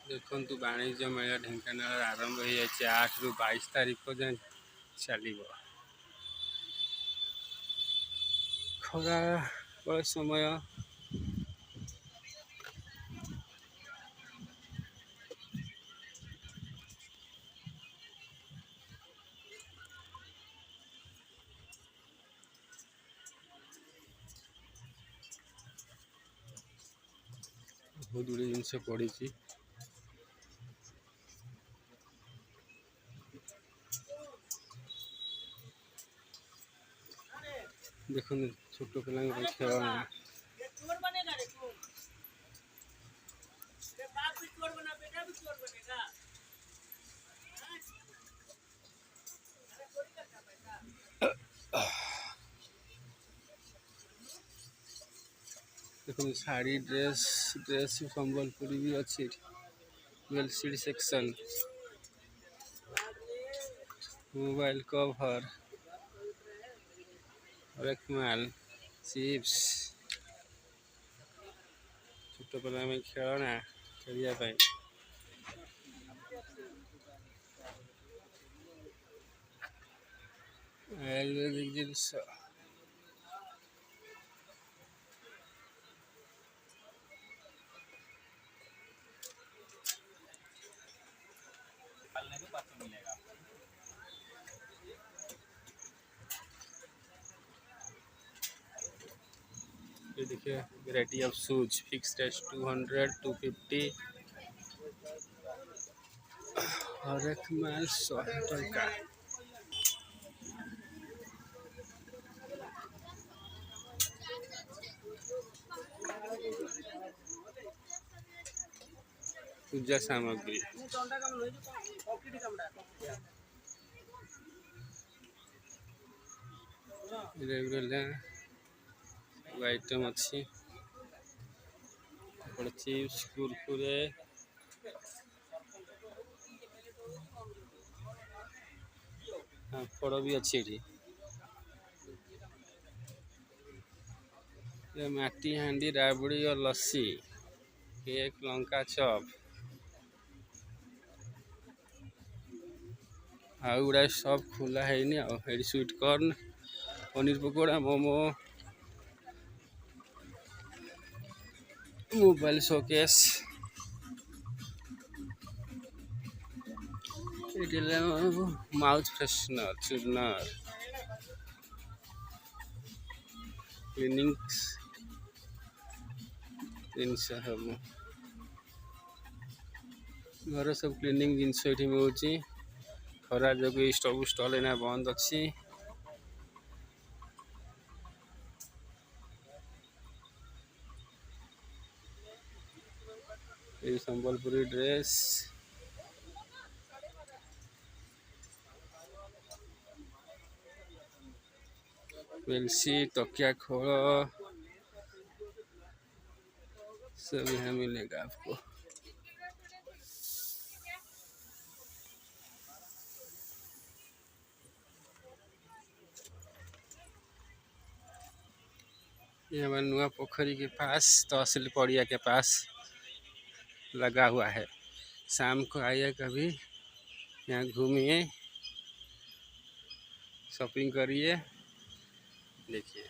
देखु वाणिज्य मेला ढेंकानाल आरंभ हो जाए 8 ରୁ 22 तारीख जाए चलो खरा बड़ समय बहुत गुड़ जिनस पड़ी देखो छोट पिला खेलना देखो साड़ी ड्रेस संबलपुरी भी अच्छी बेडशीट सेक्शन मोबाइल कवर रेकमाल चिप्स छोट पिला खेलना खेलने आयुर्वेदिक जिनस ये देखिए variety of shoes fix rate 200 250 और एक माल 100 टका पूजा सामग्री आइटम अच्छी चिप्स कुरकुरे फड़ भी अच्छी ये माटी हांडी राबड़ी और लस्सी केक लंका चप आउड़ा सब खुला है sweet corn paneer pakora momo mobile showcase mouth freshener चूर्नर क्लीनिंग जिनस सब घर सब क्लीनिंग जिनस ये मिलूँ खरा जो स्टोव स्टल एना बंद अच्छी ये संबलपुरी ड्रेस बेलसी तकिया खोल सब यहाँ मिलेगा आपको। ये हमारे नुआ पोखरी के पास तहसील पड़िया के पास लगा हुआ है। शाम को आइए कभी यहाँ घूमिए शॉपिंग करिए देखिए।